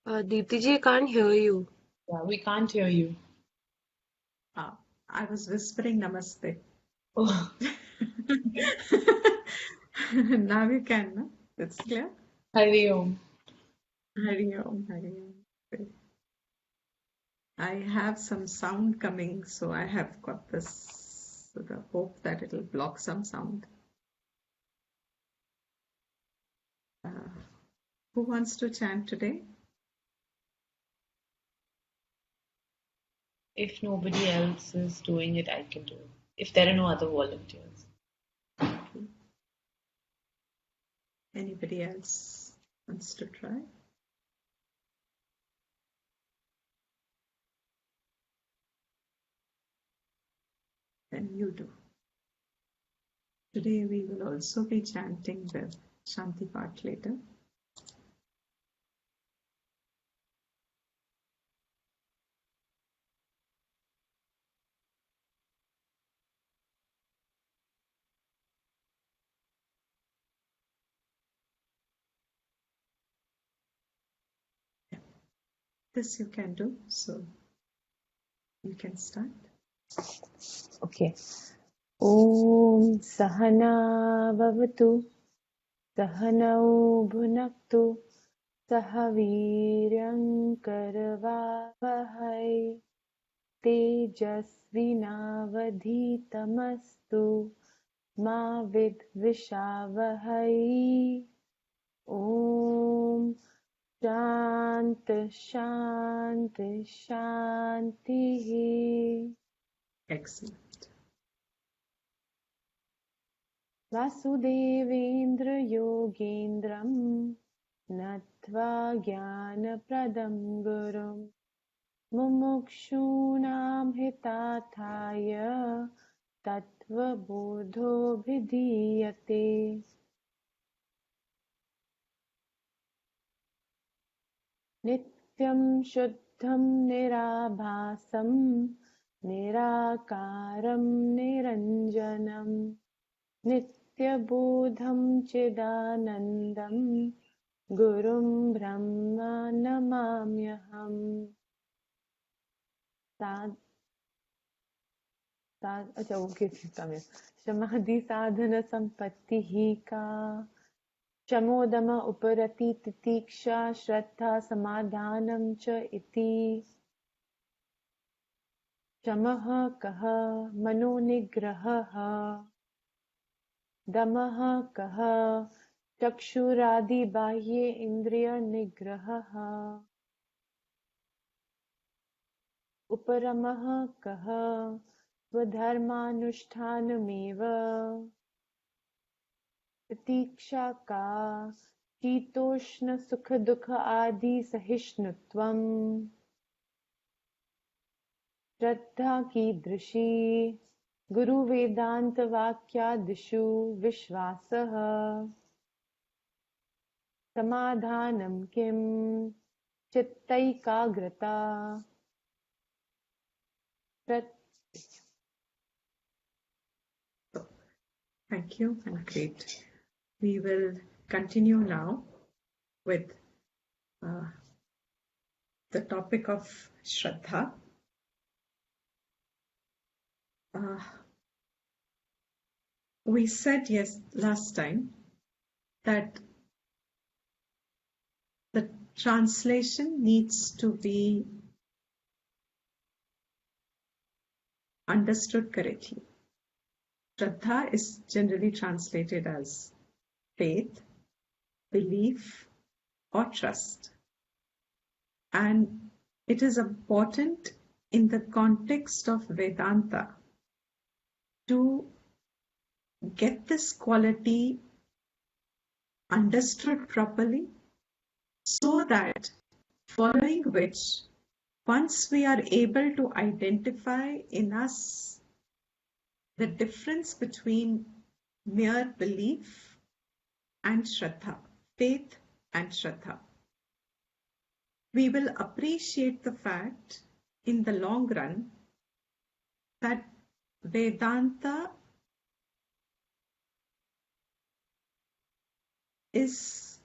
Deepti ji, I can't hear you. Yeah, we can't hear you. I was whispering namaste. Oh, Now you can, no? It's clear? Hari Om. Hari Om, Hari Om. I have some sound coming, so I have got this, the hope that it'll block some sound. Who wants to chant today? If nobody else is doing it, I can do it. If there are no other volunteers. Anybody else wants to try? Then you do. Today we will also be chanting the Shanti part later. This you can do, so you can start. Okay. Om Sahana Bhavatu Sahanau Bhunaktu Sahaviryam Karavavahai Tejasvinavadhitamastu Ma Vidvishavahai. Om Shanti Shanti Shanti. Excellent. Vasudevendra योगेन्द्रं नत्वा ज्ञानप्रदं गुरुं मुमुक्षूणां हितार्थाय तत्त्वबोधोऽभिधीयते नित्यं शुद्धं निराभासं निराकारं निरञ्जनम् नित्यबोधं चिदानन्दं गुरुं ब्रह्मा नमाम्यहम् अच्छा okay समाधि साधन संपत्तिः का शमोदम उपरति तितिक्षा श्रद्धा समाधानं च इति शमः कः मनोनिग्रहः दमः कः चक्षुरादिबाह्ये इन्द्रियनिग्रहः उपरमः कः स्वधर्मानुष्ठानमेव प्रतीक्षा का शीतोष्ण सुख दुख आदि सहिष्णुत्वम् श्रद्धा कीदृशी गुरु वेदांत वाक्यादिषु विश्वासः समाधानं किं चित्तैकाग्रता Thank you and great. We will continue now with the topic of Shraddha. We said last time that the translation needs to be understood correctly. Shraddha is generally translated as faith, belief, or trust. And it is important in the context of Vedanta to get this quality understood properly, so that following which, once we are able to identify in us the difference between mere belief and Shraddha, faith and Shraddha, we will appreciate the fact in the long run that Vedanta is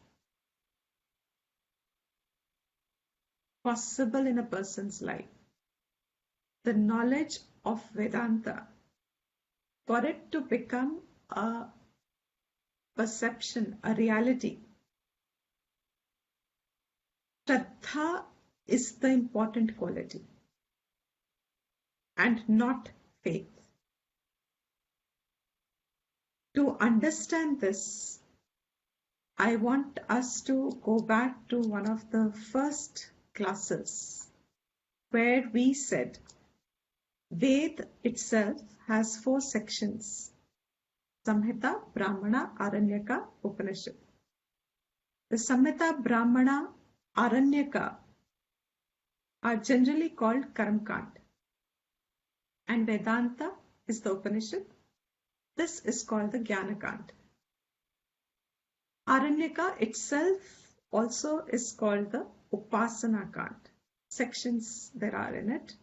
possible in a person's life, the knowledge of Vedanta, for it to become a perception, a reality, Sraddha is the important quality and not faith. To understand this, I want us to go back to one of the first classes where we said Ved itself has 4 sections: Samhita, Brahmana, Aranyaka, Upanishad. The Samhita, Brahmana, Aranyaka are generally called Karamkand, and Vedanta is the Upanishad. This is called the Jnanakand. Aranyaka itself also is called the Upasana Kand. Sections there are in it.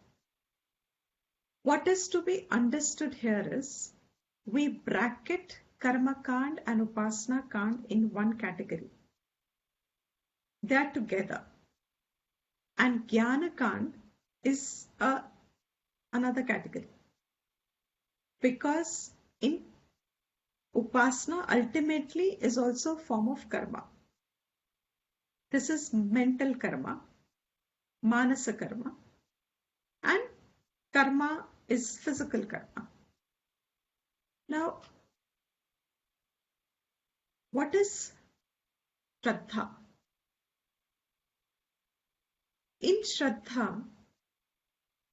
What is to be understood here is we bracket Karma Kand and Upasana Kand in one category. They are together. And Jnana Kand is another category. Because in Upasana ultimately is also a form of karma. This is mental karma, manasa karma, and karma is physical karma. Now, what is Sraddha? In Sraddha,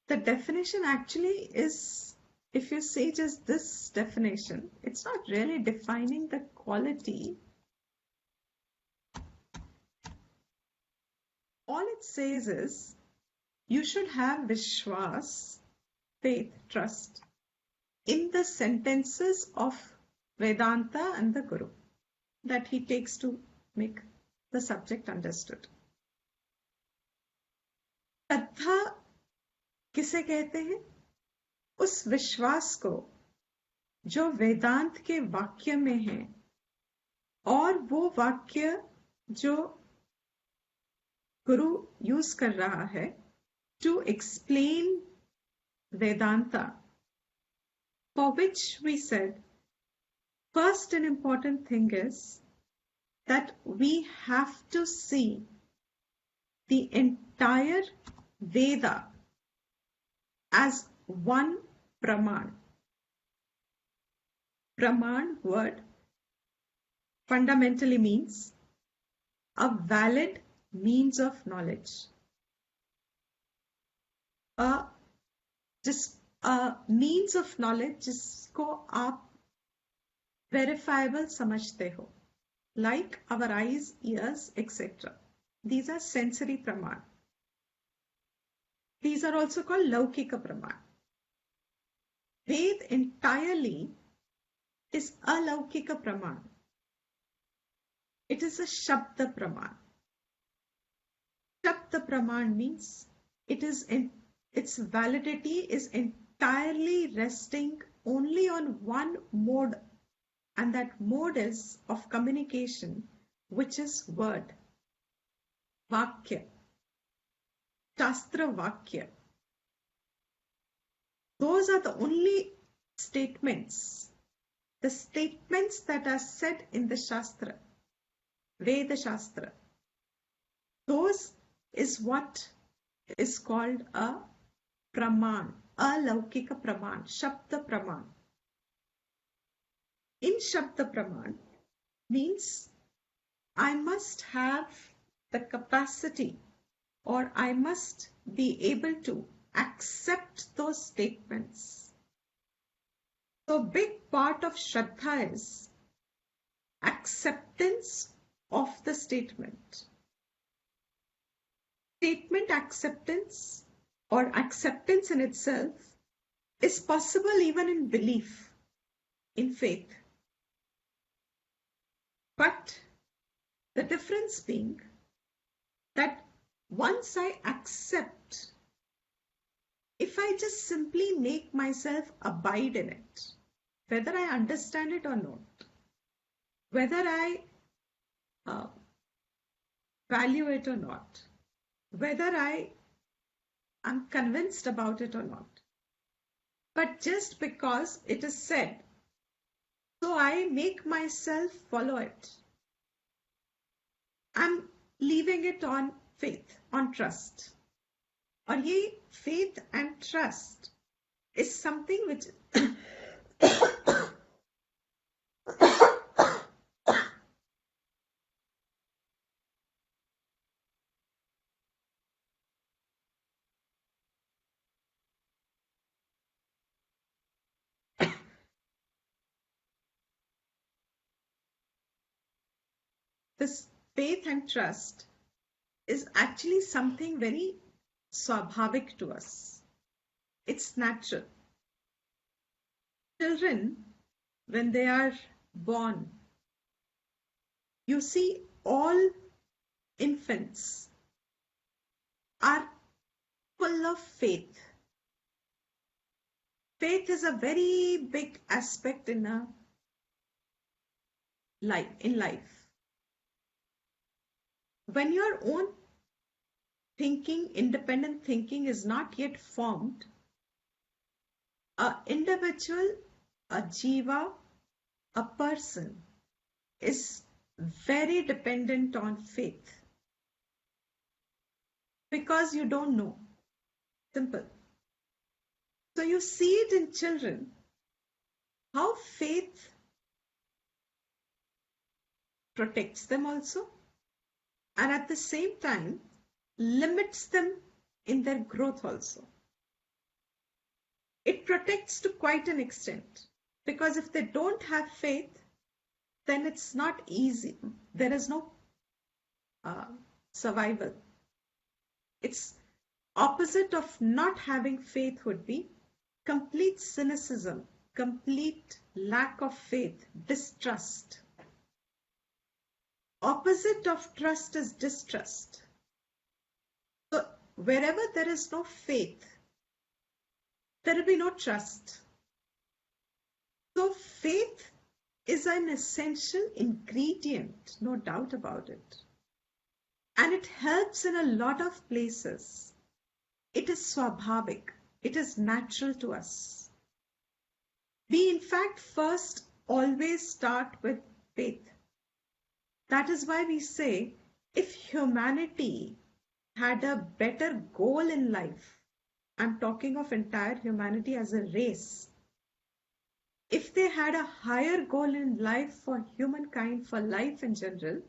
the definition actually is, if you see just this definition, it's not really defining the quality. All it says is you should have Vishwas, faith, trust, in the sentences of Vedanta and the Guru that he takes to make the subject understood. श्रद्धा किसे कहते हैं? उस विश्वास को जो वेदांत के वाक्य में है और वो वाक्य जो गुरु यूज कर रहा है to explain Vedanta, for which we said first an important thing is that we have to see the entire Veda as one Praman. Praman word fundamentally means a valid means of knowledge. A means of knowledge जिसको आप verifiable समझते हो, like our eyes, ears, etc. These are sensory praman. These are also called laukika praman. Ved entirely is alaukika praman. It is a shabda praman. Shabda praman means its validity is entirely resting only on one mode, and that mode is of communication, which is word, vakya, shastra vakya. Those are the only statements, the statements that are said in the shastra, Veda Shastra. Those is what is called a praman, a laukika praman, shabda praman. In shabda praman means I must have the capacity, or I must be able to accept those statements. So big part of Shraddha is acceptance of the statement. Statement acceptance or acceptance in itself is possible even in belief, in faith. But the difference being that once I accept, if I just simply make myself abide in it, whether I understand it or not, whether I value it or not, whether I am convinced about it or not. But just because it is said, so I make myself follow it. I'm leaving it on faith, on trust. और ये faith and trust is something which this faith and trust is actually something very swabhavik to us. It's natural. Children, when they are born, you see all infants are full of faith. Faith is a very big aspect in life. When your own thinking, independent thinking is not yet formed, an individual, a jiva, a person is very dependent on faith because you don't know. Simple. So you see it in children, how faith protects them also, and at the same time limits them in their growth also. It protects to quite an extent, because if they don't have faith, then it's not easy. There is no survival. It's opposite of not having faith would be complete cynicism, complete lack of faith, distrust. Opposite of trust is distrust. So wherever there is no faith, there will be no trust. So faith is an essential ingredient, no doubt about it. And it helps in a lot of places. It is swabhavik. It is natural to us. We in fact first always start with faith. That is why we say, if humanity had a better goal in life, I'm talking of entire humanity as a race, if they had a higher goal in life for humankind, for life in general,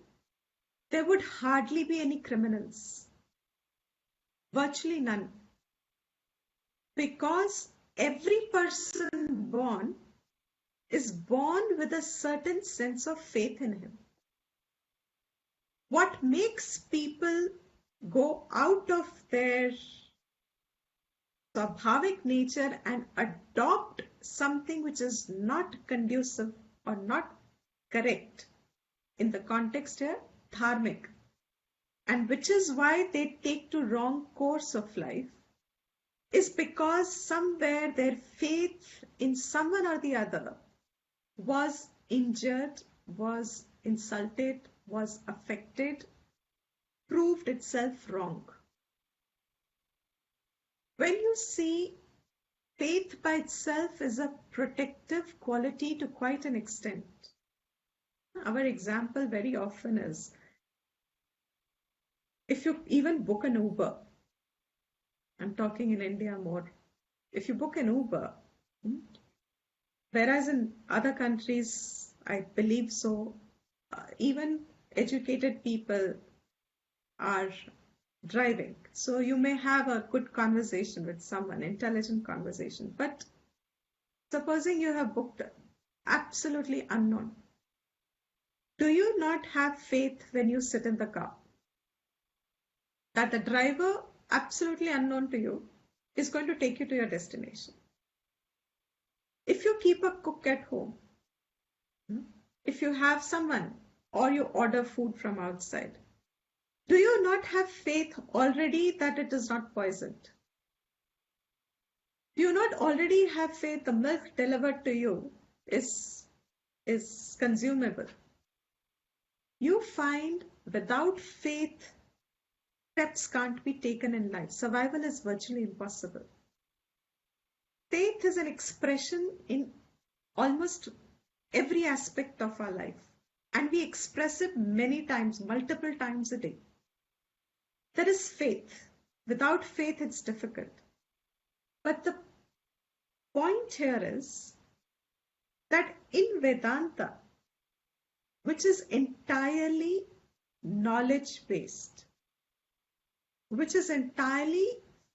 there would hardly be any criminals. Virtually none. Because every person born is born with a certain sense of faith in him. What makes people go out of their swabhavik nature and adopt something which is not conducive or not correct in the context here, dharmic, and which is why they take to wrong course of life, is because somewhere their faith in someone or the other was injured, was insulted, was affected, proved itself wrong. When you see faith by itself is a protective quality to quite an extent. Our example very often is, if you even book an Uber, I'm talking in India more, if you book an Uber, whereas in other countries, I believe so, even educated people are driving. So you may have a good conversation with someone, intelligent conversation. But supposing you have booked absolutely unknown, do you not have faith when you sit in the car that the driver, absolutely unknown to you, is going to take you to your destination? If you keep a cook at home, if you have someone or you order food from outside, do you not have faith already that it is not poisoned? Do you not already have faith the milk delivered to you is consumable? You find without faith steps can't be taken in life. Survival is virtually impossible. Faith is an expression in almost every aspect of our life, and we express it many times, multiple times a day. There is faith. Without faith, it's difficult. But the point here is that in Vedanta, which is entirely knowledge-based, which is entirely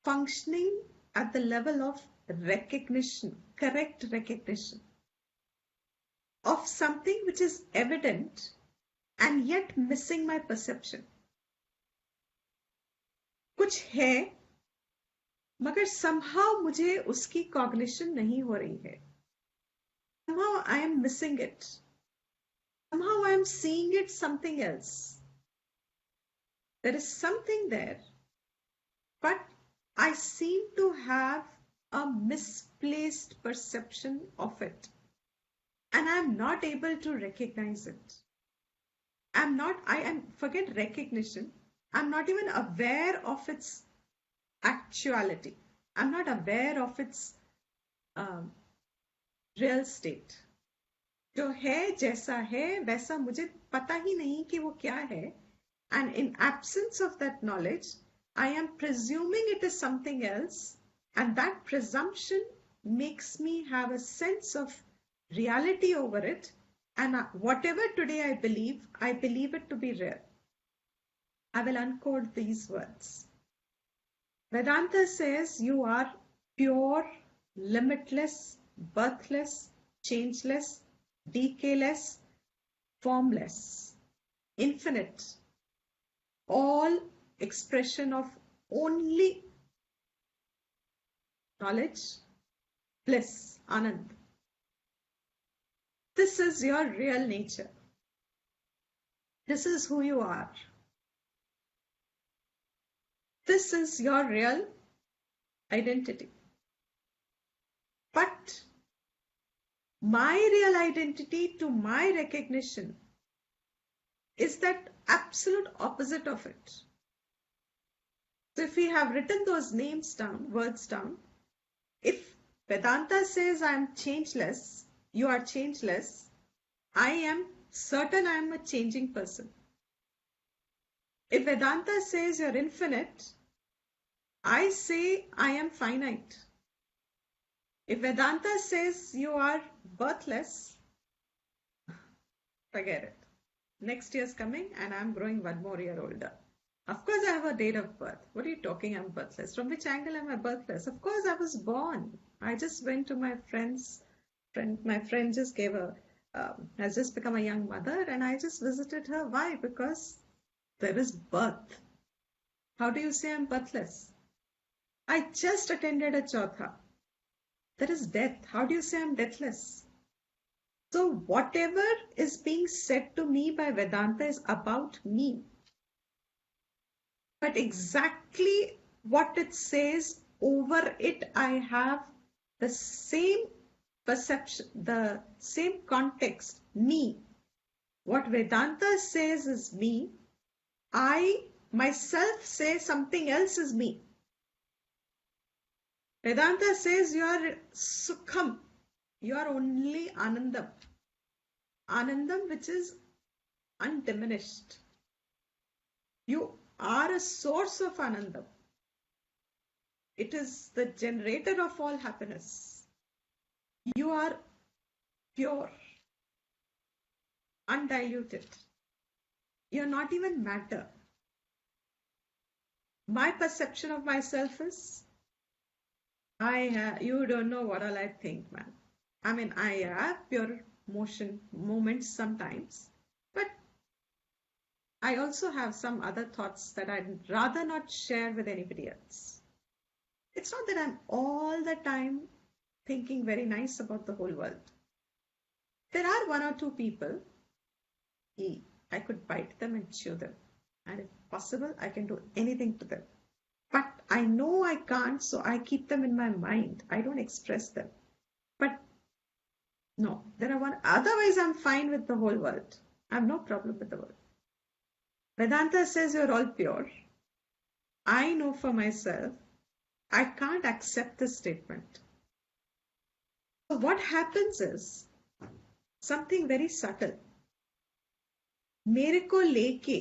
functioning at the level of recognition, correct recognition of something which is evident and yet missing my perception. कुछ है मगर somehow मुझे उसकी cognition नहीं हो रही है. Somehow I am missing it. Somehow I am seeing it something else. There is something there, but I seem to have a misplaced perception of it, and I am not able to recognize it. Forget recognition. I'm not even aware of its actuality. I'm not aware of its real state. जो है जैसा है वैसा मुझे पता ही नहीं कि वो क्या है, and in absence of that knowledge, I am presuming it is something else, and that presumption makes me have a sense of reality over it, and whatever today I believe it to be real. I will uncode these words. Vedanta says you are pure, limitless, birthless, changeless, decayless, formless, infinite, all expression of only knowledge, bliss, anand. This is your real nature. This is who you are. This is your real identity. But my real identity to my recognition is that absolute opposite of it. So if we have written those names down, words down, if Vedanta says I am changeless, you are changeless, I am certain I am a changing person. If Vedanta says you're infinite, I say I am finite. If Vedanta says you are birthless, forget it. Next year's coming and I'm growing one more year older. Of course I have a date of birth. What are you talking? I'm birthless. From which angle am I birthless? Of course I was born. I just went to my friend's friend. My friend just gave has just become a young mother, and I just visited her. Why? Because there is birth. How do you say I'm birthless? I just attended a chautha. There is death. How do you say I'm deathless? So whatever is being said to me by Vedanta is about me. But exactly what it says, over it I have the same perception, the same context, me. What Vedanta says is me. I myself say something else is me. Vedanta says you are Sukham. You are only Anandam. Anandam which is undiminished. You are a source of Anandam. It is the generator of all happiness. You are pure, undiluted. You are not even matter. My perception of myself is, you don't know what all I think, man. I mean, I have pure moments sometimes, but I also have some other thoughts that I'd rather not share with anybody else. It's not that I'm all the time thinking very nice about the whole world. There are one or two people, I could bite them and chew them. And if possible, I can do anything to them. But I know I can't, so I keep them in my mind. I don't express them. But no, there are one. Otherwise, I'm fine with the whole world. I have no problem with the world. Vedanta says you're all pure. I know for myself, I can't accept this statement. So what happens is something very subtle. मेरे को लेके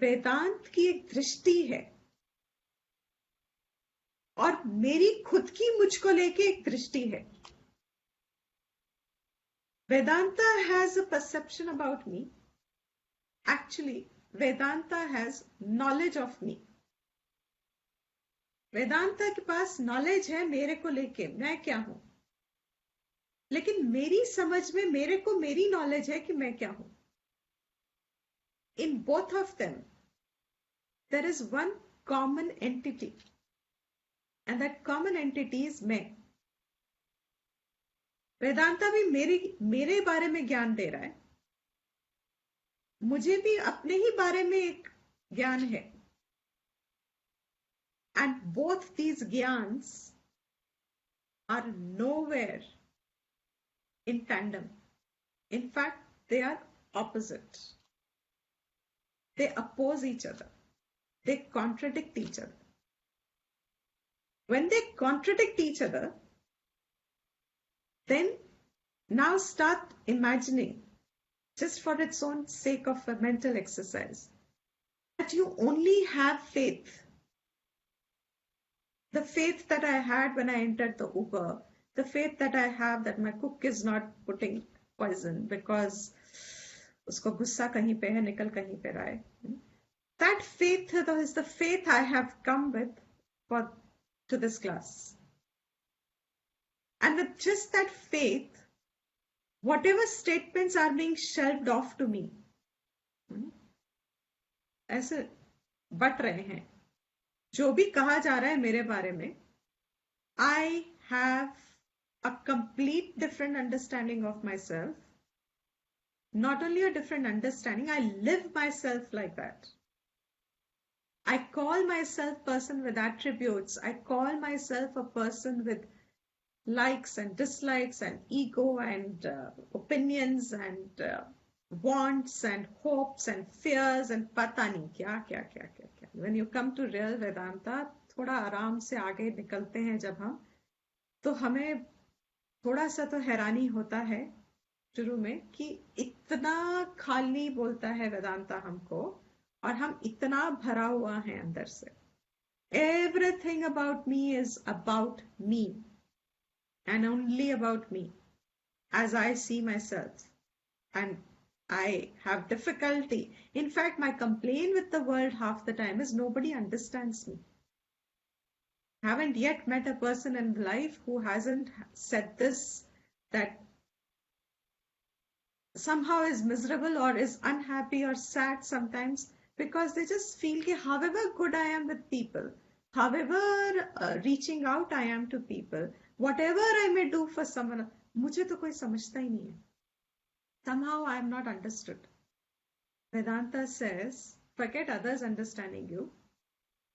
वेदांत की एक दृष्टि है और मेरी खुद की मुझको लेके एक दृष्टि है. Vedanta has a perception about me. Actually, Vedanta has knowledge of me. Vedanta के पास नॉलेज है मेरे को लेके मैं क्या हूं, लेकिन मेरी समझ में मेरे को मेरी नॉलेज है कि मैं क्या हूं. In both of them, there is one common entity, and that common entity is मैं. वेदांता भी मेरे बारे में ज्ञान दे रहा है, मुझे भी अपने ही बारे में एक ज्ञान है. And both these gyans are nowhere in tandem. In fact, they are opposite. They oppose each other. They contradict each other. When they contradict each other, then now start imagining, just for its own sake of a mental exercise, that you only have faith. The faith that I had when I entered the Uber, the faith that I have that my cook is not putting poison because usko gussa kahin pe hai, nikal kahin pe raha hai. That faith is the faith I have come with to this class. And with just that faith, whatever statements are being shelved off to me, ऐसे but रहे हैं, जो भी कहा जा रहा है मेरे बारे में, I have a complete different understanding of myself. Not only a different understanding, I live myself like that. I call myself person with attributes. I call myself a person with likes and dislikes and ego and opinions and wants and hopes and fears and pata nahi kya. When you come to real Vedanta, थोड़ा आराम से आगे निकलते हैं जब हम, तो हमें थोड़ा सा तो हैरानी होता है शुरू में कि इतना खाली बोलता है वेदांता हमको और हम इतना भरा हुआ है अंदर से. Everything about me is about me and only about me as I see myself, and I have difficulty. In fact, my complaint with the world half the time is nobody understands me. Haven't yet met a person in life who hasn't said this, that somehow is miserable or is unhappy or sad sometimes because they just feel that however good I am with people, however reaching out I am to people, whatever I may do for someone, मुझे तो कोई समझता ही नहीं है. Somehow I am not understood. Vedanta says, forget others understanding you.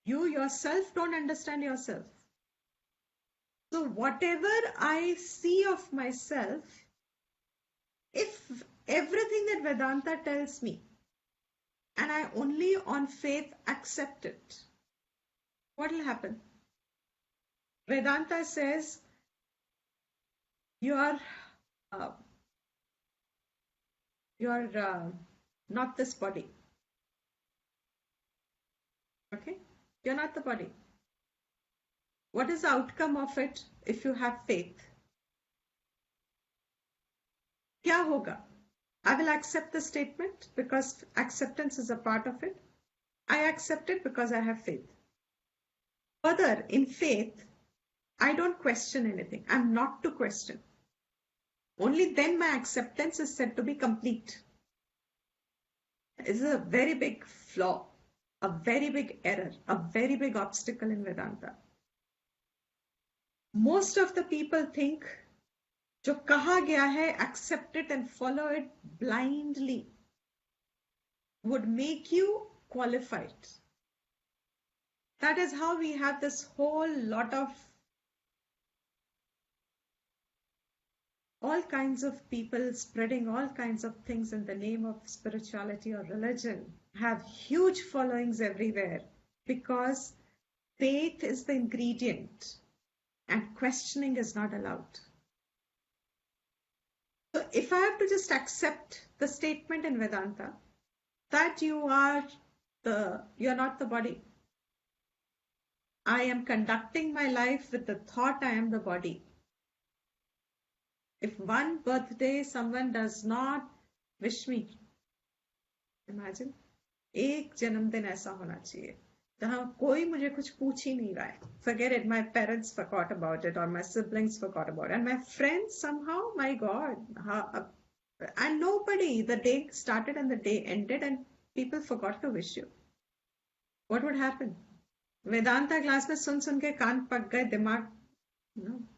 You yourself don't understand yourself. So whatever I see of myself, if everything that Vedanta tells me, and I only on faith accept it, what will happen? Vedanta says, you are not this body. Okay? You're not the body. What is the outcome of it if you have faith? Kya hoga? I will accept the statement because acceptance is a part of it. I accept it because I have faith. Further, in faith, I don't question anything. I'm not to question. Only then my acceptance is said to be complete. This is a very big flaw, a very big error, a very big obstacle in Vedanta. Most of the people think, जो कहा गया है, accept it and follow it blindly would make you qualified. That is how we have this whole lot of all kinds of people spreading all kinds of things in the name of spirituality or religion, have huge followings everywhere. because faith is the ingredient and questioning is not allowed. So if I have to just accept the statement in Vedanta that you're not the body, I am conducting my life with the thought I am the body. If one birthday someone does not wish me, imagine, एक जन्मदिन ऐसा होना चाहिए जहाँ कोई मुझे कुछ पूछ ही नहीं रहा है. Forget it, my parents forgot about it or my siblings forgot about it and my friends somehow, my God, and nobody, the day started and the day ended and people forgot to wish you. What would happen? Vedanta class में सुन के कान पक गए, दिमाग,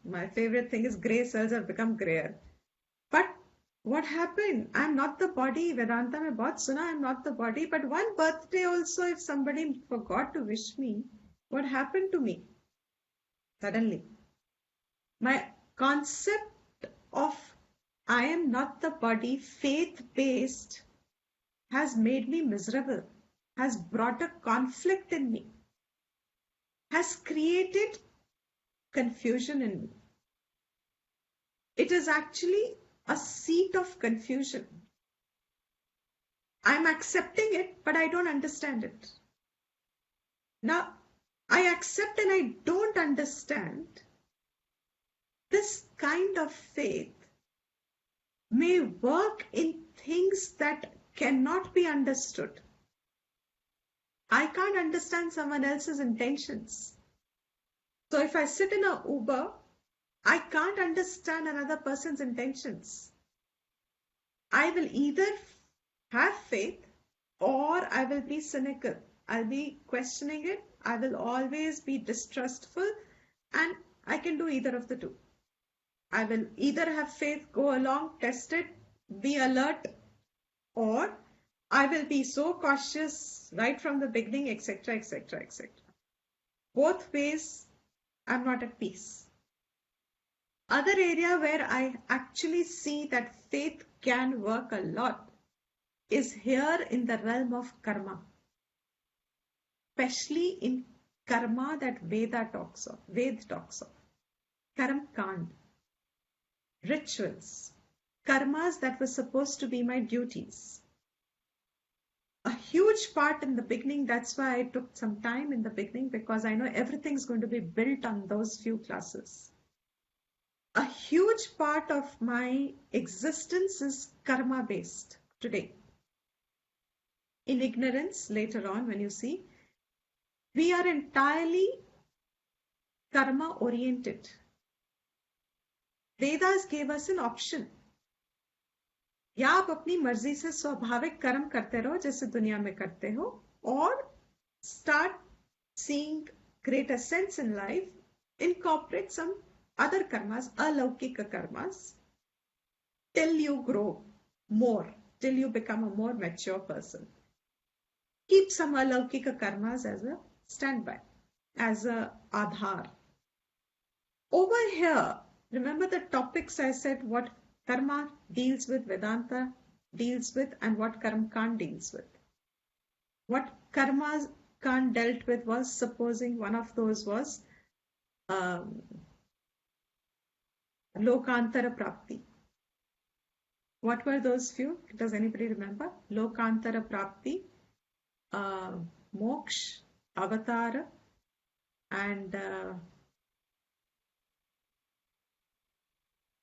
my favorite thing is grey cells have become grayer. But what happened? I'm not the body. Vedanta में बहुत सुना, I'm not the body. But one birthday also, if somebody forgot to wish me, what happened to me? Suddenly, my concept of I am not the body, faith-based, has made me miserable, has brought a conflict in me, has created confusion in me. It is actually a seat of confusion. I'm accepting it, but I don't understand it. Now, I accept and I don't understand. This kind of faith may work in things that cannot be understood. I can't understand someone else's intentions. So if I sit in an Uber, I can't understand another person's intentions. I will either have faith or I will be cynical. I'll be questioning it. I will always be distrustful, and I can do either of the two. I will either have faith, go along, test it, be alert, or I will be so cautious right from the beginning, etc., etc., etc. Both ways, I'm not at peace. Other area where I actually see that faith can work a lot is here in the realm of karma, especially in karma that Ved talks of, Karam Kand, rituals, karmas that were supposed to be my duties. A huge part in the beginning, that's why I took some time in the beginning, because I know everything's going to be built on those few classes. A huge part of my existence is karma based today. In ignorance, later on when you see, we are entirely karma oriented. Vedas gave us an option. या आप अपनी मर्जी से स्वाभाविक कर्म करते रहो जैसे दुनिया में करते हो, और start seeing greater sense in life, incorporate some other karmas, alaukika karmas, till you grow more, till you become a more mature person. Keep some alaukika karmas as a standby, as a adhar. Over here, remember the topics I said, what karma deals with, Vedanta deals with, and what Karma Kand deals with. What Karma Kand dealt with was, supposing one of those was Lokantara Prapti. What were those few? Does anybody remember? Lokantara Prapti, Moksha, Avatara, and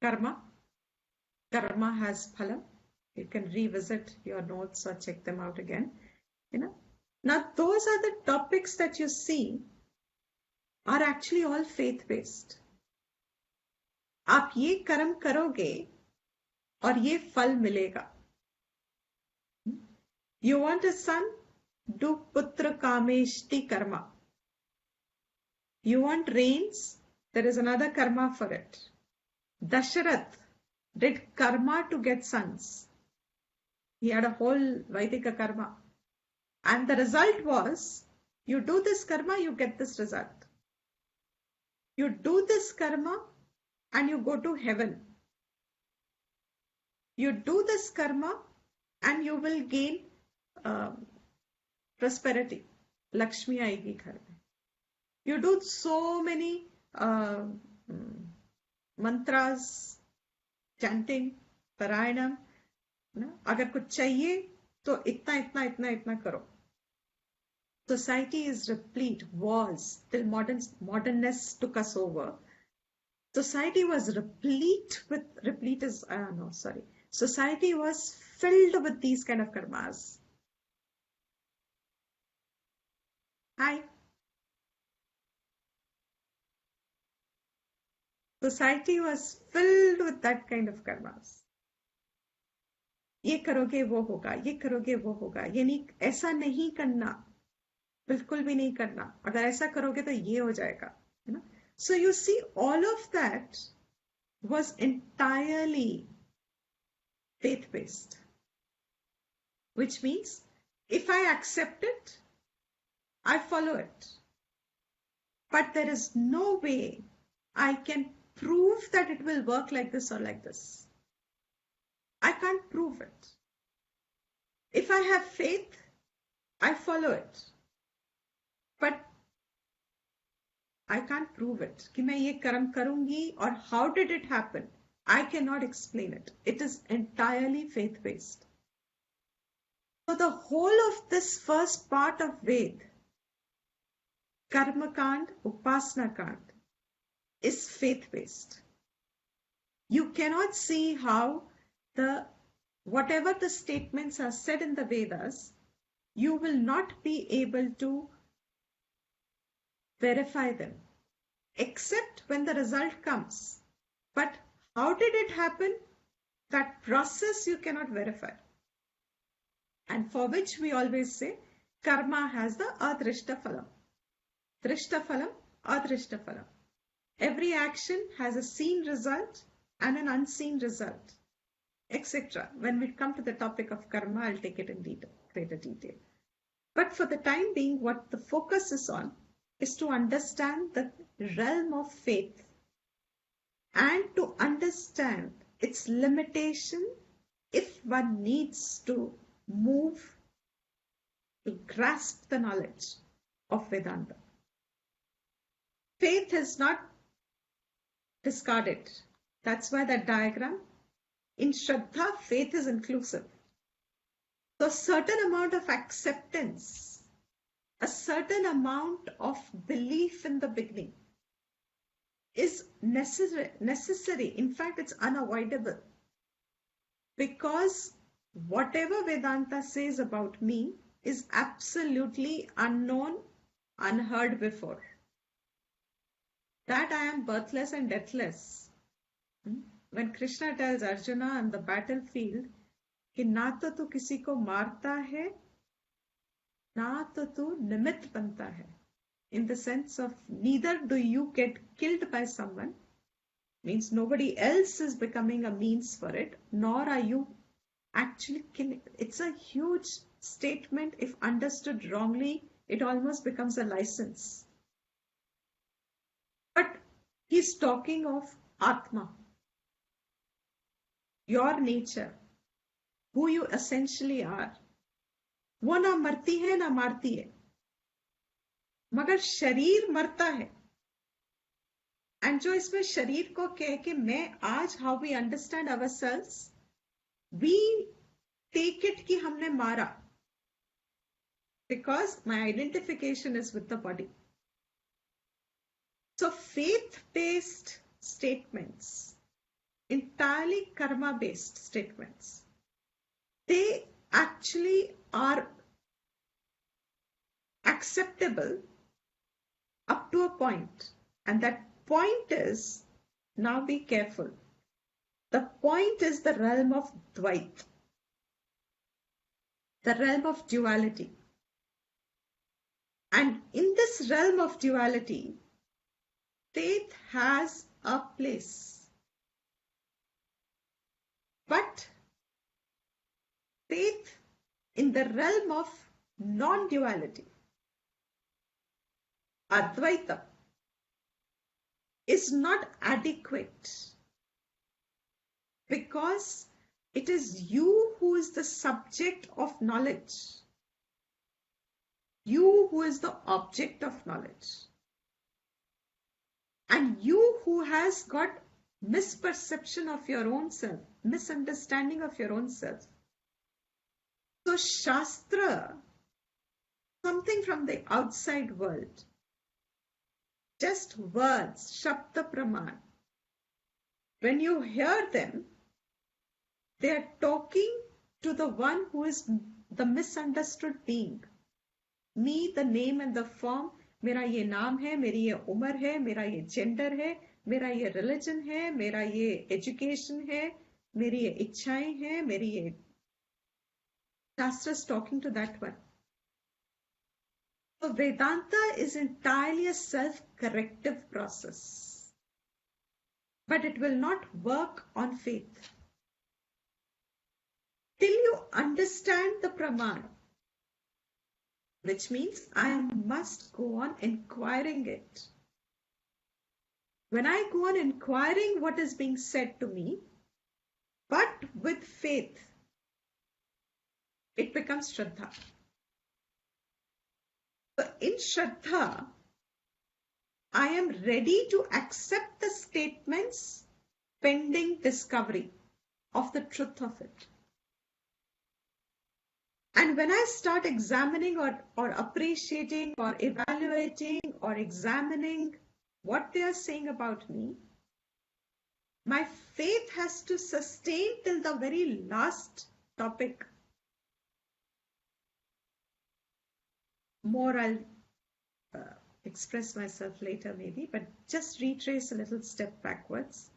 Karma. Karma has phala. You can revisit your notes or check them out again. Now those are the topics that you see are actually all faith-based. आप ये कर्म करोगे और ये फल मिलेगा. You want a son? Do putra kameshti karma. You want rains? There is another karma for it. Dasharath did karma to get sons. He had a whole Vaidika karma. And the result was, you do this karma, you get this result. You do this karma and you go to heaven. You do this karma and you will gain prosperity. Lakshmi आएगी घर में. You do so many mantras, chanting, parayanam. अगर कुछ चाहिए तो इतना इतना इतना इतना करो. Society is replete, was till modernness took us over. Society was Society was filled with these kind of karmas. Hi. Society was filled with that kind of karmas. ये करोगे वो होगा, ये करोगे वो होगा, ये नहीं, ऐसा नहीं करना, बिल्कुल भी नहीं करना, अगर ऐसा करोगे तो ये हो जाएगा, है ना? So you see, all of that was entirely faith-based, which means if I accept it, I follow it. But there is no way I can prove that it will work like this or like this. I can't prove it. If I have faith, I follow it. But I can't prove it. कि मैं ये कर्म करूंगी, or how did it happen? I cannot explain it. It is entirely faith-based. So the whole of this first part of Ved, Karma Kand, Upasana Kand, is faith-based. You cannot see how whatever the statements are said in the Vedas, you will not be able to verify them, except when the result comes. But how did it happen? That process you cannot verify. And for which we always say, karma has the adrishta phalam. Drishta phalam, adrishta phalam. Every action has a seen result and an unseen result, etc. When we come to the topic of karma, I'll take it in greater detail. But for the time being, what the focus is on is to understand the realm of faith and to understand its limitation if one needs to move to grasp the knowledge of Vedanta. Faith is not discarded. That's why that diagram, in Sraddha, faith is inclusive. So a certain amount of acceptance, a certain amount of belief in the beginning is necessary. In fact, it's unavoidable. Because whatever Vedanta says about me is absolutely unknown, unheard before. That I am birthless and deathless. When Krishna tells Arjuna on the battlefield कि ना तो तू किसी को मारता है, ना तो तू निमित्त बनता है, in the sense of neither do you get killed by someone, means nobody else is becoming a means for it, nor are you actually killing. It's a huge statement. If understood wrongly, it almost becomes a license. But he's talking of Atma, your nature, who you essentially are. वो ना मरती है ना मारती है, मगर शरीर मरता है. And जो इसमें शरीर को कह के मैं आज, how we understand ourselves, we take it कि हमने मारा, because my identification is with the body. So faith-based statements, entirely karma-based statements, they actually are acceptable up to a point. And that point is, now be careful, the point is the realm of Dvait, the realm of duality. And in this realm of duality, faith has a place. But faith in the realm of non-duality, Advaita, is not adequate, because it is you who is the subject of knowledge. You who is the object of knowledge. And you who has got misperception of your own self, misunderstanding of your own self. So Shastra, something from the outside world, just words, Shabda Praman. When you hear them, they are talking to the one who is the misunderstood being. Me, the name and the form, मेरा ये नाम है, मेरी ये उम्र है, मेरा ये जेंडर है, मेरा ये रिलीजन है, मेरा ये एजुकेशन है, मेरी ये इच्छाएं हैं, मेरी ये Shastra is talking to that one. So Vedanta is entirely a self-corrective process. But it will not work on faith. Till you understand the Praman, which means I must go on inquiring it. When I go on inquiring what is being said to me, but with faith, it becomes Sraddha. So in Sraddha, I am ready to accept the statements pending discovery of the truth of it. And when I start examining or appreciating or evaluating or examining what they are saying about me, my faith has to sustain till the very last topic. More I'll express myself later maybe, but just retrace a little step backwards.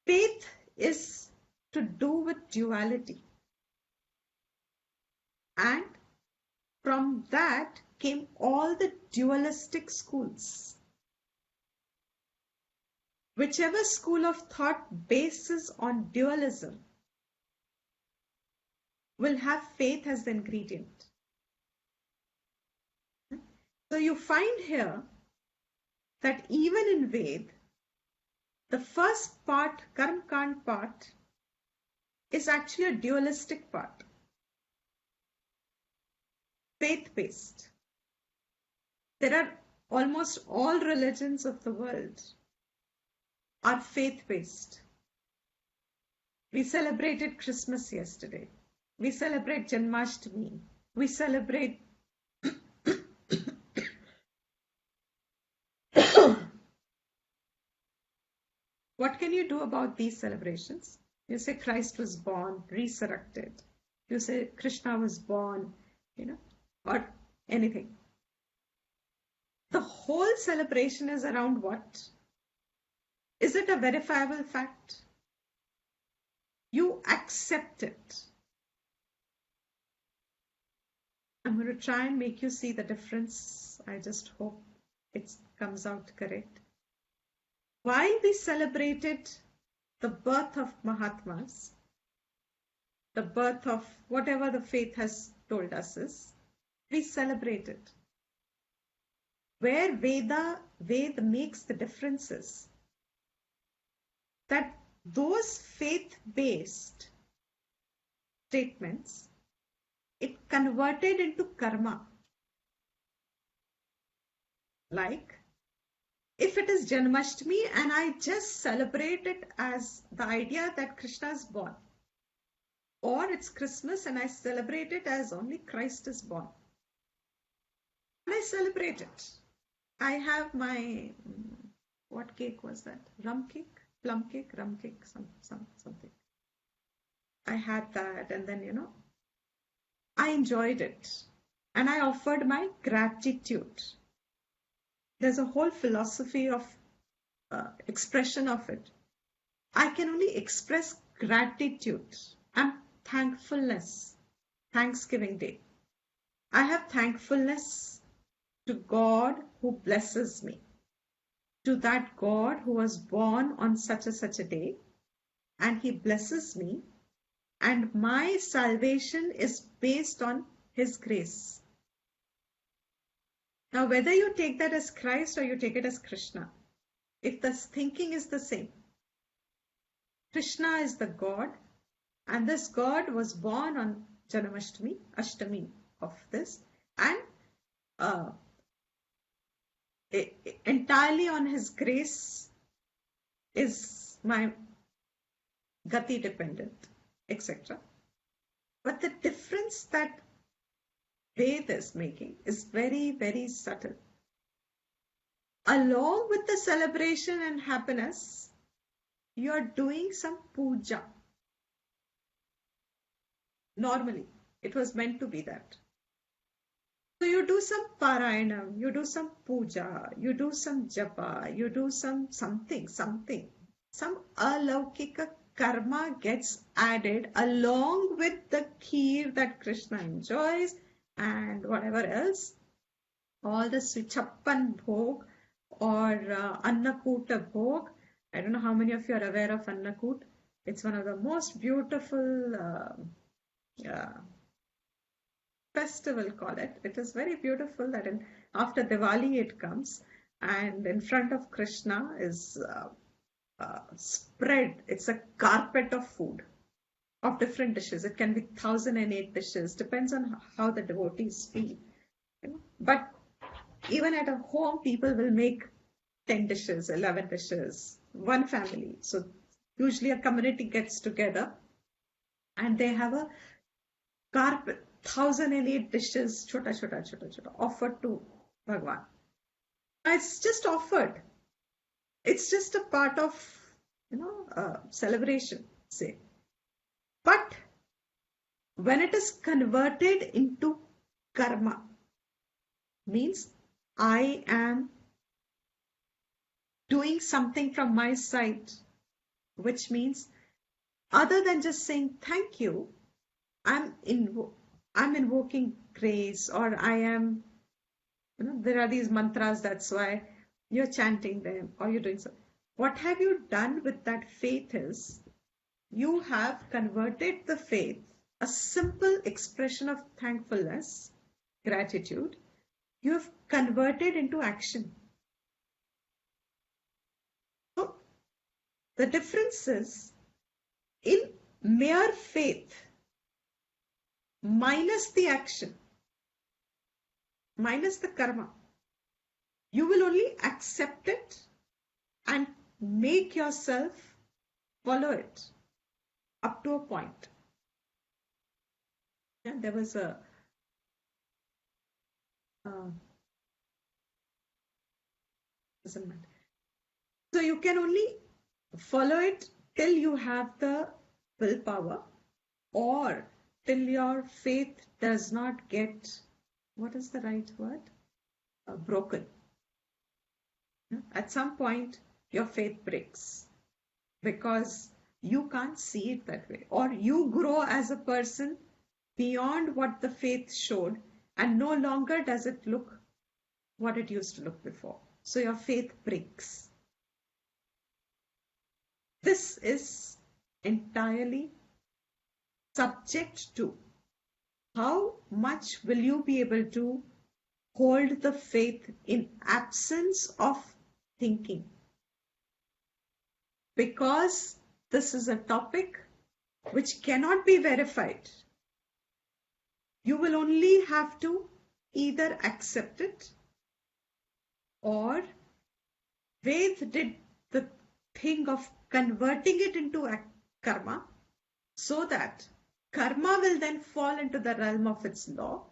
Faith is to do with duality. And from that came all the dualistic schools. Whichever school of thought bases on dualism will have faith as the ingredient. So you find here that even in Ved, the first part, Karm Kand part, is actually a dualistic part. Faith-based. There are almost all religions of the world are faith-based. We celebrated Christmas yesterday. We celebrate Janmashtami. We celebrate what can you do about these celebrations? You say Christ was born, resurrected. You say Krishna was born, or anything. The whole celebration is around what? Is it a verifiable fact? You accept it. I'm going to try and make you see the difference. I just hope it comes out correct. While we celebrated the birth of Mahatmas, the birth of whatever the faith has told us is, we celebrate it. Where Veda makes the differences, that those faith-based statements, it converted into karma. Like, if it is Janmashtami and I just celebrate it as the idea that Krishna is born, or it's Christmas and I celebrate it as only Christ is born, and I celebrate it. I have my, what cake was that? Rum cake? Plum cake? Rum cake? Something. I had that, and then, I enjoyed it. And I offered my gratitude. There's a whole philosophy of expression of it. I can only express gratitude and thankfulness. Thanksgiving Day. I have thankfulness to God who blesses me, to that God who was born on such a day, and he blesses me, and my salvation is based on his grace. Now, whether you take that as Christ or you take it as Krishna, if the thinking is the same, Krishna is the God, and this God was born on Janmashtami, Ashtami of this, and uh, entirely on his grace is my gati dependent, etc. But the difference that Ved is making is very, very subtle. Along with the celebration and happiness, you are doing some puja. Normally, it was meant to be that. So you do some parayanam, you do some puja, you do some japa, you do something. Some alaukika karma gets added along with the kheer that Krishna enjoys and whatever else. All the Chappan Bhog or Annakuta Bhog. I don't know how many of you are aware of Annakut. It's one of the most beautiful festival, call it. It is very beautiful that after Diwali it comes, and in front of Krishna is spread. It's a carpet of food of different dishes. It can be 1008 dishes, depends on how the devotees feel. But even at a home, people will make 10 dishes, 11 dishes, one family. So usually a community gets together and they have a carpet, 1008 dishes, chota, offered to Bhagwan. It's just offered. It's just a part of, celebration, say. But when it is converted into karma, means I am doing something from my side, which means other than just saying thank you, I'm invoking grace, or I am, there are these mantras, that's why you're chanting them or you're doing something. What have you done with that faith is, you have converted the faith, a simple expression of thankfulness, gratitude, you have converted into action. So the difference is, in mere faith, minus the action, minus the karma, you will only accept it and make yourself follow it up to a point. Yeah, there was a doesn't matter. So you can only follow it till you have the willpower, or till your faith does not get, what is the right word? Broken. At some point, your faith breaks because you can't see it that way, or you grow as a person beyond what the faith showed, and no longer does it look what it used to look before. So your faith breaks. This is entirely subject to how much will you be able to hold the faith in absence of thinking. Because this is a topic which cannot be verified, you will only have to either accept it, or Ved did the thing of converting it into a karma, so that karma will then fall into the realm of its law.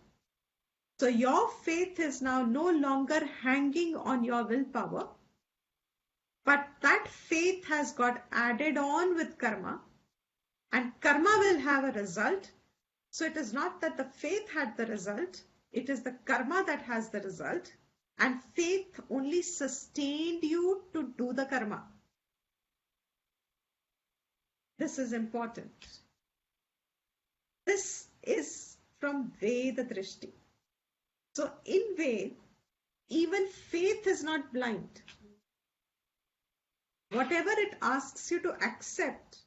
So your faith is now no longer hanging on your willpower, but that faith has got added on with karma, and karma will have a result. So it is not that the faith had the result, it is the karma that has the result, and faith only sustained you to do the karma. This is important. This is from Veda Drishti. So in Ved, even faith is not blind. Whatever it asks you to accept,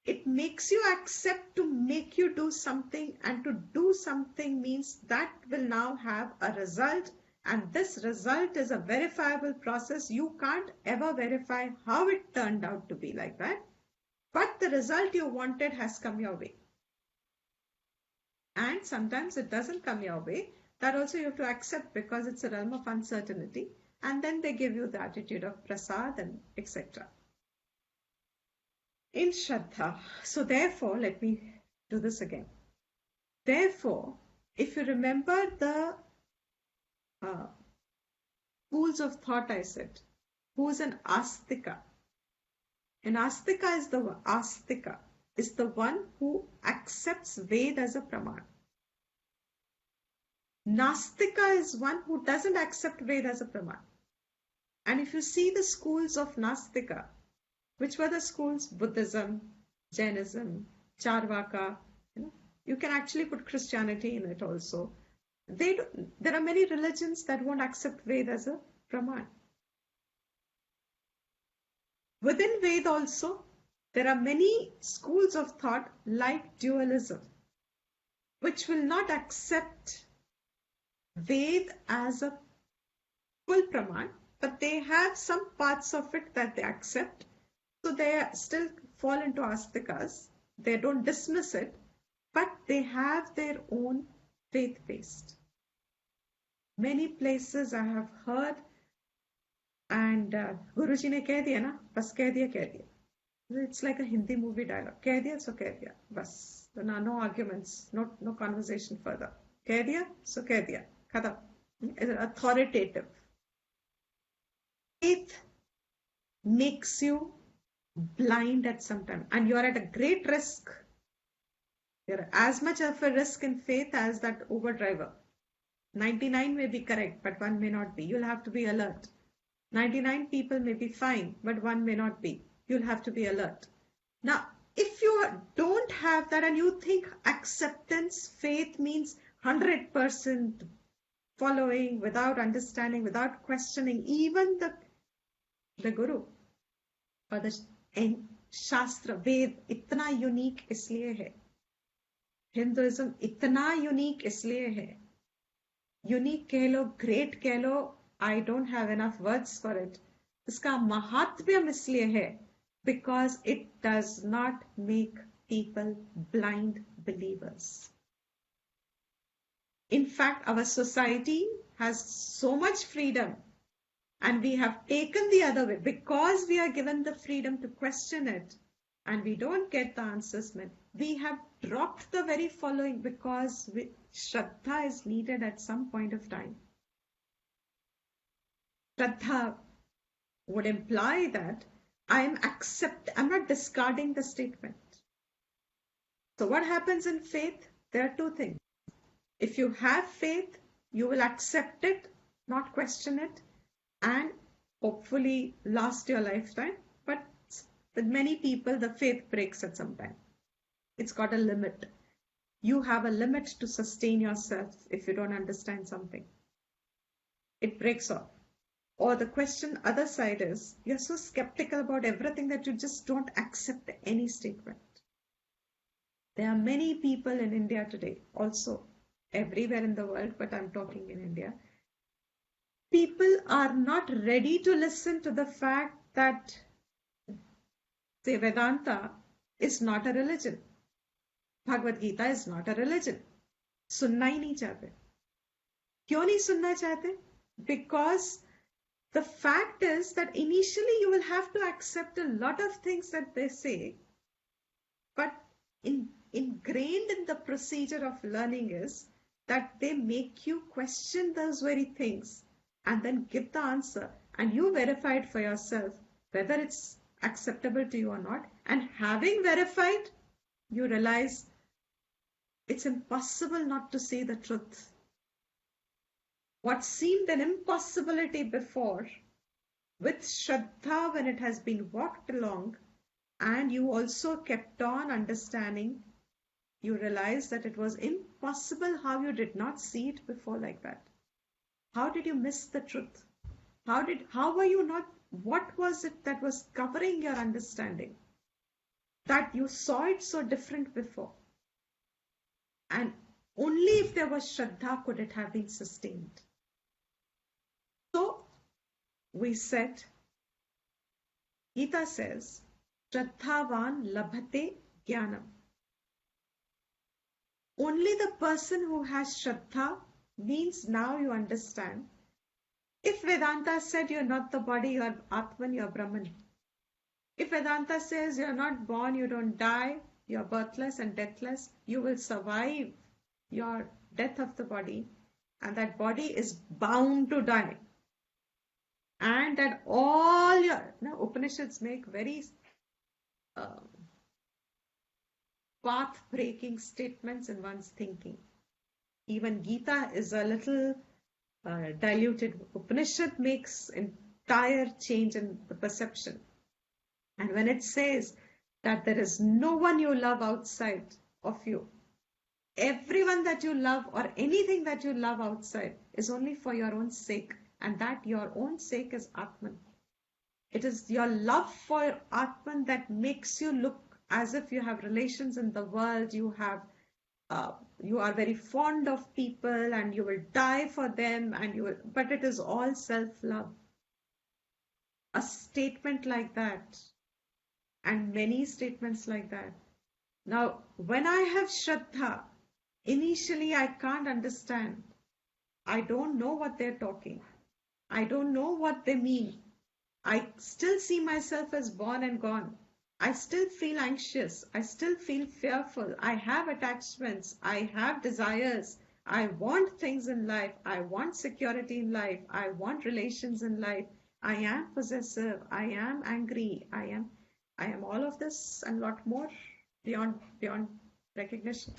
it makes you accept to make you do something, and to do something means that will now have a result, and this result is a verifiable process. You can't ever verify how it turned out to be like that, but the result you wanted has come your way. And sometimes it doesn't come your way, That also you have to accept because it's a realm of uncertainty. And then they give you the attitude of prasad and etc. In Shraddha. So therefore, let me do this again. Therefore, if you remember the schools of thought I said, who's an astika? An astika is the one who accepts Ved as a praman. Nastika is one who doesn't accept Ved as a praman. And if you see the schools of Nastika, which were the schools? Buddhism, Jainism, Charvaka. You can actually put Christianity in it also. There are many religions that won't accept Ved as a praman. Within Ved also, there are many schools of thought like dualism, which will not accept Ved as a full praman, but they have some parts of it that they accept. So they still fall into astikas. They don't dismiss it, but they have their own faith-based. Many places I have heard, and Guruji ne keh diya na, bas keh diya. It's like a Hindi movie dialogue. Keh diya, so keh diya. Bas. No arguments, no conversation further. Keh diya, so keh diya. Khatam. It's authoritative. Faith makes you blind at some time, and you are at a great risk. You're as much of a risk in faith as that Uber driver. 99 may be correct, but one may not be. You'll have to be alert. 99 people may be fine, but one may not be. You'll have to be alert. Now, if you don't have that and you think acceptance, faith means 100% following without understanding, without questioning, even the Guru or the Shastra, Ved, इतना unique इसलिए है. Hinduism इतना unique इसलिए है. Unique कह लो, great कह लो, I don't have enough words for it. इसका महात्म्यम इसलिए है because it does not make people blind believers. In fact, our society has so much freedom, and we have taken the other way because we are given the freedom to question it, and we don't get the answers. We have dropped the very following because Shraddha is needed at some point of time. Shraddha would imply that I'm not discarding the statement. So what happens in faith? There are two things. If you have faith, you will accept it, not question it, and hopefully last your lifetime. But with many people, the faith breaks at some time. It's got a limit. You have a limit to sustain yourself if you don't understand something. It breaks off. Or the question other side is, you're so skeptical about everything that you just don't accept any statement. There are many people in India today, also everywhere in the world, but I'm talking in India. People are not ready to listen to the fact that, say, Vedanta is not a religion. Bhagavad Gita is not a religion. सुनना ही नहीं चाहते. क्यों नहीं सुनना चाहते? Because the fact is that initially you will have to accept a lot of things that they say, but ingrained in the procedure of learning is that they make you question those very things and then give the answer, and you verify it for yourself whether it's acceptable to you or not. And having verified, you realize it's impossible not to see the truth. What seemed an impossibility before, with Shraddha, when it has been walked along and you also kept on understanding, you realize that it was impossible how you did not see it before like that. How did you miss the truth? How were you not, what was it that was covering your understanding that you saw it so different before? And only if there was Shraddha could it have been sustained. So we said, Gita says, Shraddhavan labhate jnanam. Only the person who has Shraddha means now you understand. If Vedanta said you're not the body, you're Atman, you're Brahman. If Vedanta says you're not born, you don't die, you're birthless and deathless, you will survive your death of the body, and that body is bound to die. And that all your Upanishads make very path-breaking statements in one's thinking. Even Gita is a little diluted. Upanishad makes entire change in the perception. And when it says that there is no one you love outside of you, everyone that you love or anything that you love outside is only for your own sake, and that your own sake is Atman. It is your love for Atman that makes you look as if you have relations in the world, you are very fond of people and you will die for them, but it is all self-love. A statement like that, and many statements like that. Now, when I have Shraddha, initially I can't understand. I don't know what they're talking. I don't know what they mean. I still see myself as born and gone. I still feel anxious. I still feel fearful. I have attachments. I have desires. I want things in life. I want security in life. I want relations in life. I am possessive. I am angry. I am all of this and a lot more beyond recognition.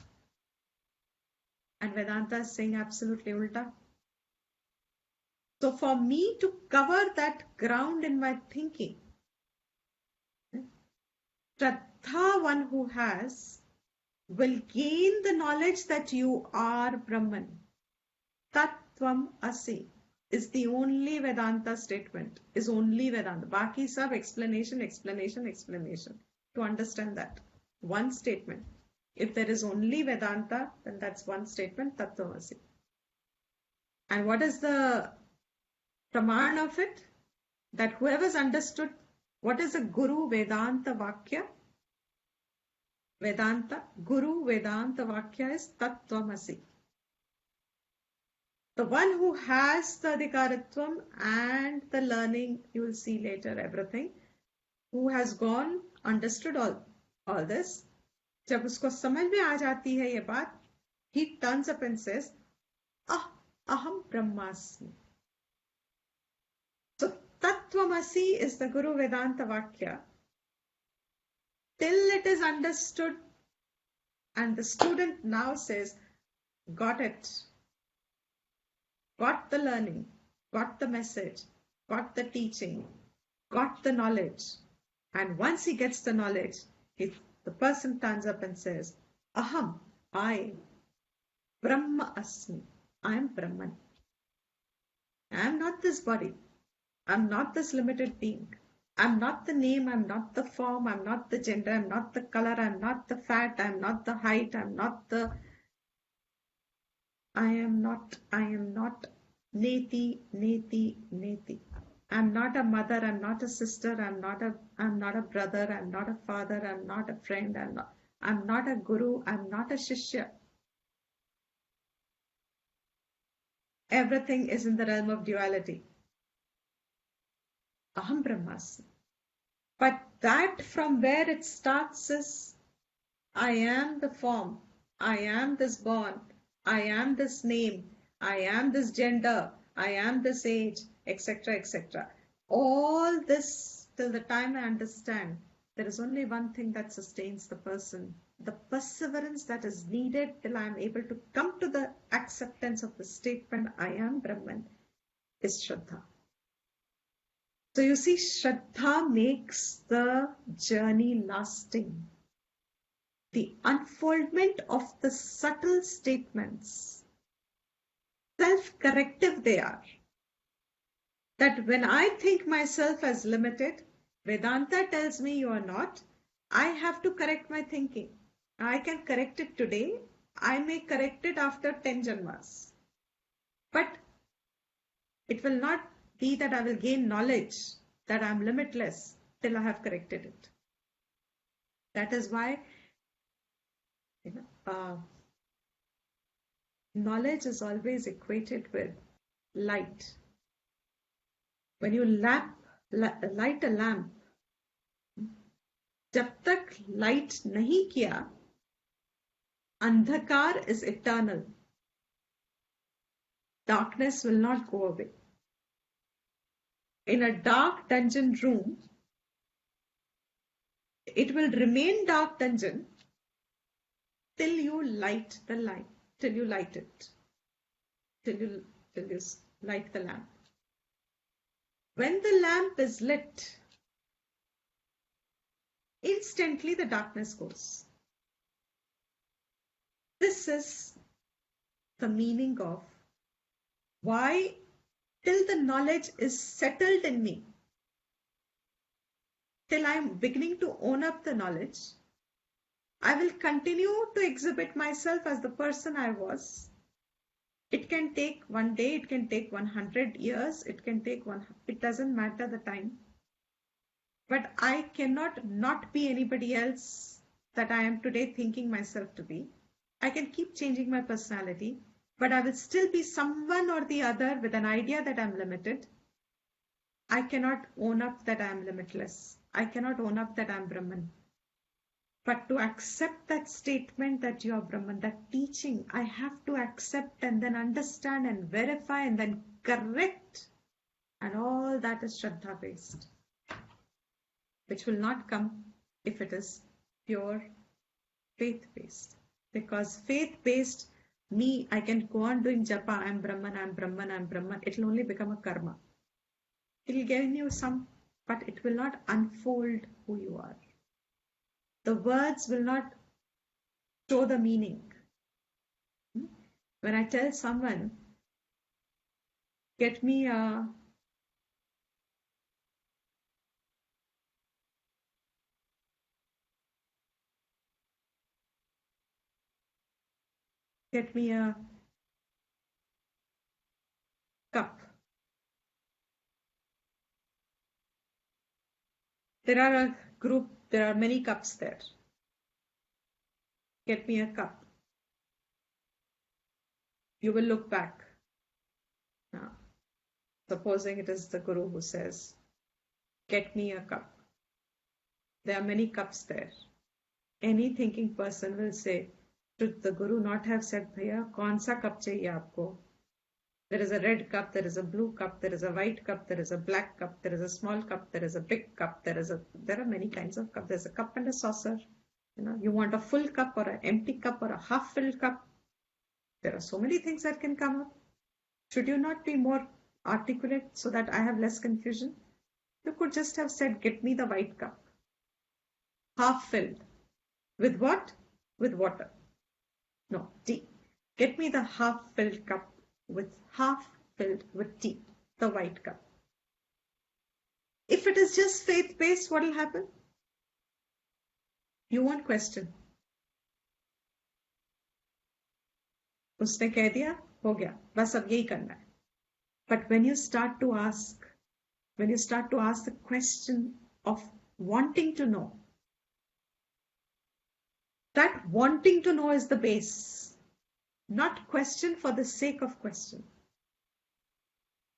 And Vedanta is saying absolutely ulta. So for me to cover that ground in my thinking, Sraddha, one who has, will gain the knowledge that you are Brahman. Tattvam asi is the only Vedanta statement, is only Vedanta. Baki sab explanation, explanation, explanation. To understand that, one statement. If there is only Vedanta, then that's one statement, Tattvam asi. And what is the praman of it? That whoever's understood what is a Guru Vedanta Vakya? Vedanta, Guru Vedanta Vakya is Tattvamasi. The one who has the Adhikaratvam and the learning, you will see later everything, who has gone, understood all this, जब उसको समझ में आ जाती है ये बात, he turns up and says, aham brahmasmi. So Tattvamasi is the Guru Vedanta Vakya. Till it is understood and the student now says, got it, got the learning, got the message, got the teaching, got the knowledge. And once he gets the knowledge, the person turns up and says, aham, I, Brahma asmi, I am Brahman. I am not this body. I am not this limited being. I'm not the name, I'm not the form, I'm not the gender, I'm not the color, I'm not the fat, I'm not the height, I am not neti, neti, neti. I'm not a mother, I'm not a sister, I'm not a brother, I'm not a father, I'm not a friend, I'm not a guru, I'm not a shishya. Everything is in the realm of duality. Aham Brahmasmi. But that from where it starts is, I am the form, I am this born, I am this name, I am this gender, I am this age, etc., etc. All this, till the time I understand, there is only one thing that sustains the person. The perseverance that is needed till I am able to come to the acceptance of the statement, I am Brahman, is Shraddha. So you see, Shraddha makes the journey lasting. The unfoldment of the subtle statements, self-corrective they are. That when I think myself as limited, Vedanta tells me you are not, I have to correct my thinking. I can correct it today, I may correct it after 10 janmas. But it will not be that I will gain knowledge, that I am limitless till I have corrected it. That is why knowledge is always equated with light. When you light a lamp, जब तक light नहीं किया, अंधकार is eternal. Darkness will not go away. In a dark dungeon room, it will remain dark dungeon till you light the light, till you light it, till you light the lamp. When the lamp is lit, instantly the darkness goes. This is the meaning of why, till the knowledge is settled in me, till I am beginning to own up the knowledge, I will continue to exhibit myself as the person I was. It can take one day, it can take 100 years, it can take it doesn't matter the time. But I cannot not be anybody else that I am today thinking myself to be. I can keep changing my personality, but I will still be someone or the other with an idea that I'm limited. I cannot own up that I'm limitless. I cannot own up that I'm Brahman. But to accept that statement that you are Brahman, that teaching, I have to accept and then understand and verify and then correct. And all that is Shraddha based, which will not come if it is pure faith based. Because faith based, I can go on doing japa, I'm Brahman, I'm Brahman, I'm Brahman. It will only become a karma. It will give you some, but it will not unfold who you are. The words will not show the meaning. When I tell someone, get me a cup. There are many cups there. Get me a cup. You will look back. Now, supposing it is the Guru who says, get me a cup. There are many cups there. Any thinking person will say, should the Guru not have said, Bhaiya, kaun sa cup chahiye aapko? There is a red cup, there is a blue cup, there is a white cup, there is a black cup, there is a small cup, there is a big cup, there are many kinds of cups. There's a cup and a saucer. You want a full cup or an empty cup or a half-filled cup. There are so many things that can come up. Should you not be more articulate so that I have less confusion? You could just have said, get me the white cup. Half-filled. With what? With water. No, tea. Get me the half-filled cup with half-filled with tea, the white cup. If it is just faith-based, what will happen? You won't question. उसने कह दिया, हो गया, बस अब यही करना है. But when you start to ask the question of wanting to know, that wanting to know is the base, not question for the sake of question.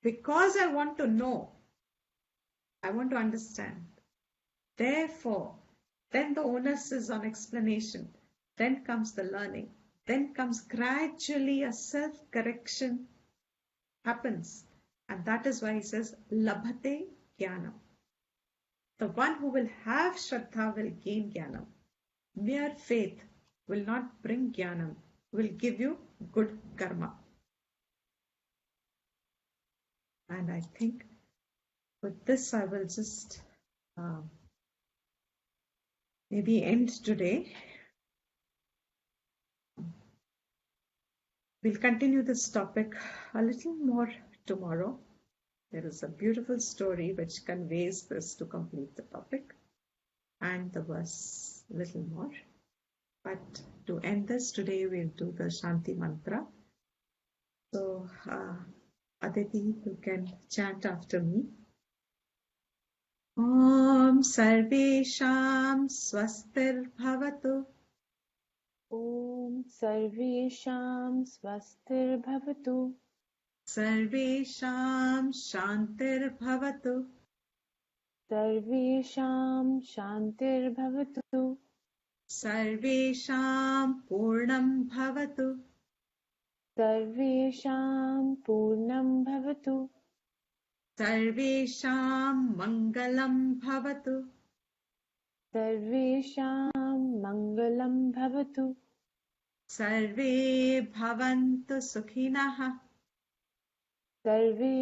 Because I want to know, I want to understand. Therefore, then the onus is on explanation. Then comes the learning. Then comes gradually a self-correction happens. And that is why he says, Labhate Jnanam. The one who will have Shraddha will gain Jnanam. Mere faith will not bring Jnanam, will give you good karma. And I think with this I will just maybe end today. We'll continue this topic a little more tomorrow. There is a beautiful story which conveys this to complete the topic and the verse a little more. But to end this today, we'll do the Shanti Mantra. So, Aditi, you can chant after me. Om Sarvesham Swastir Bhavatu ॐ सर्वेषां स्वस्तिर्भवतु सर्वेषां शान्तिर्भवतु सर्वेषां शान्तिर्भवतु सर्वेषां पूर्णं भवतु सर्वेषां पूर्णं भवतु सर्वेषां मङ्गलं भवतु सर्वेषां मङ्गलं भवतु सर्वे भवन्तु सुखिनः सर्वे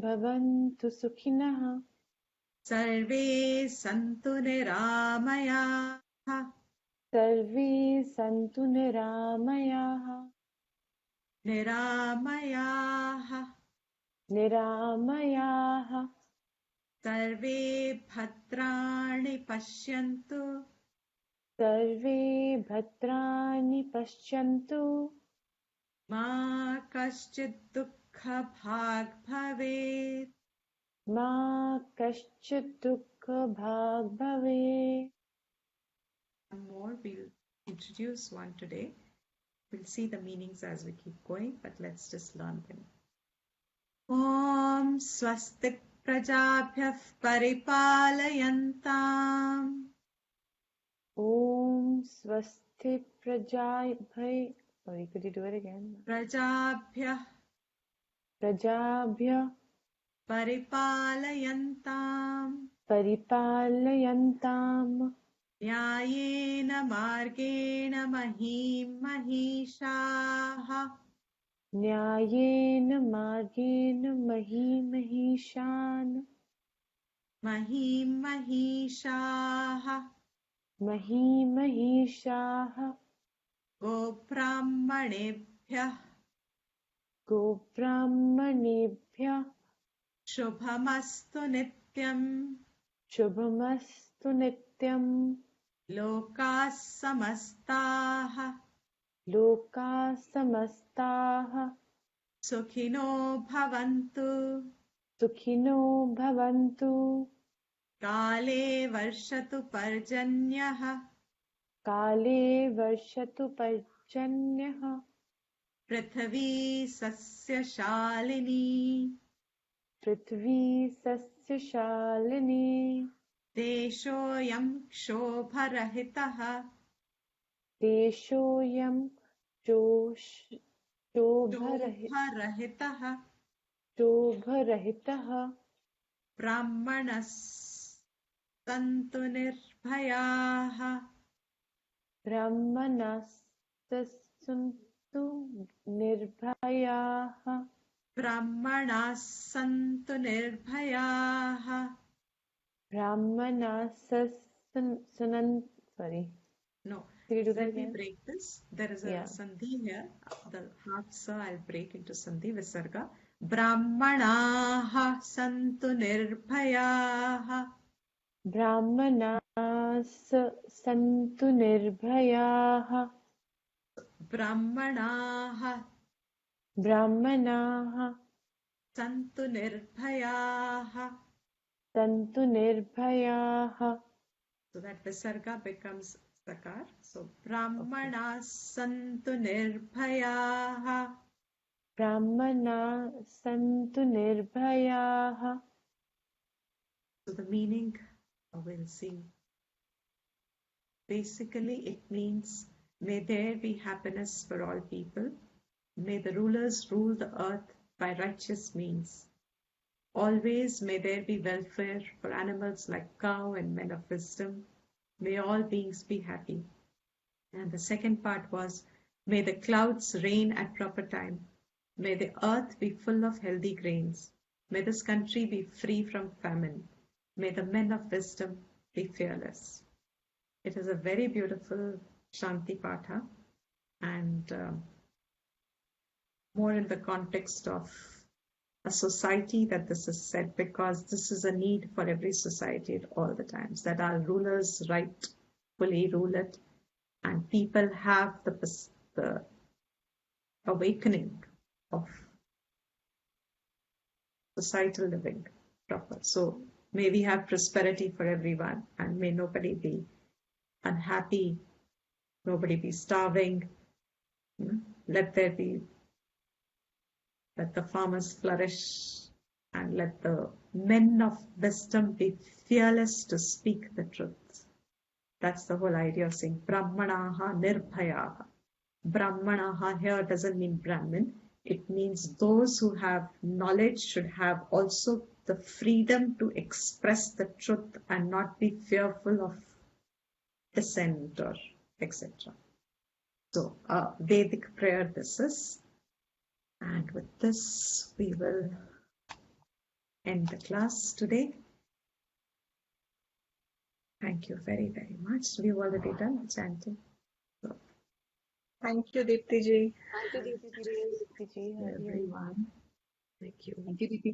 भवन्तु सुखिनः सर्वे सन्तु निरामयाः सर्वे सन्तु निरामयाः निरामयाः निरामयाः सर्वे भद्राणि पश्यन्तु सर्वे भद्राणि पश्यन्तु मा कश्चित् दुःखभाग् भवेत् मा कश्चित् दुःखभाग् भवेत्. One more, we'll introduce one today. We'll see the meanings as we keep going, but let's just learn them. Om Swastik Prajabhyah Paripalayantam Om Swasti Prajabhyah. Sorry, could you do it again? Prajabhyah Prajabhyah Paripalayantam Paripalayantam Nyayena Margena Mahim Mahishaha Nyayena Margena Mahim Mahishaha Mahishaha Gobrahmanebhyah Gobrahmanebhyah Shubhamastu Nityam Shubhamastu Nityam Lokas Samastaha Loka Samastaha Sukhino Bhavantu Sukhino Bhavantu Kale Varshatu Parjanyaha Kale Varshatu Parjanyaha Prithvi Sasya Shalini Prithvi Sasya Shalini Deshoyam Kshobarahitaha Deshoyam Shobharahitaha Shobharahitaha Brahmanas Santu Nirbhayaha Brahmanas Santu Nirbhayaha Brahmanas Santu Nirbhayaha Brahmanas Sorry. No, Can you do that let me again? break this. There is a Yeah. sandhi here. The half sa I'll break into sandhi visarga. Brahmanaha santu nirbhayaha. Brahmanas Santu Nirbhayaha Brahmanaha Brahmanaha santu nirbhayaha. Santu Nirbhayaha So that visarga becomes sakar. So Brahmanas santu nirbhayaha. Brahmana Santu Nirbhayaha. So the meaning we'll see. Basically, it means may there be happiness for all people. May the rulers rule the earth by righteous means. Always may there be welfare for animals like cow and men of wisdom. May all beings be happy. And the second part was, may the clouds rain at proper time. May the earth be full of healthy grains. May this country be free from famine. May the men of wisdom be fearless. It is a very beautiful Shanti Patha, and more in the context of a society that this is said, because this is a need for every society at all the times, that our rulers rightfully rule it, and people have the awakening of societal living proper. So may we have prosperity for everyone, and may nobody be unhappy Nobody be starving. Let the farmers flourish, and let the men of wisdom be fearless to speak the truth. That's the whole idea of saying Brahmanaha Nirbhayaha. Brahmanaha here doesn't mean Brahmin. It means those who have knowledge should have also the freedom to express the truth and not be fearful of dissent or etc. So, Vedic prayer this is. And with this, we will end the class today. Thank you very, very much. We've already done chanting. So, Thank you, Deepti ji. Thank you, Deepti ji. Hari Om. everyone. Thank you. Thank you, Didi.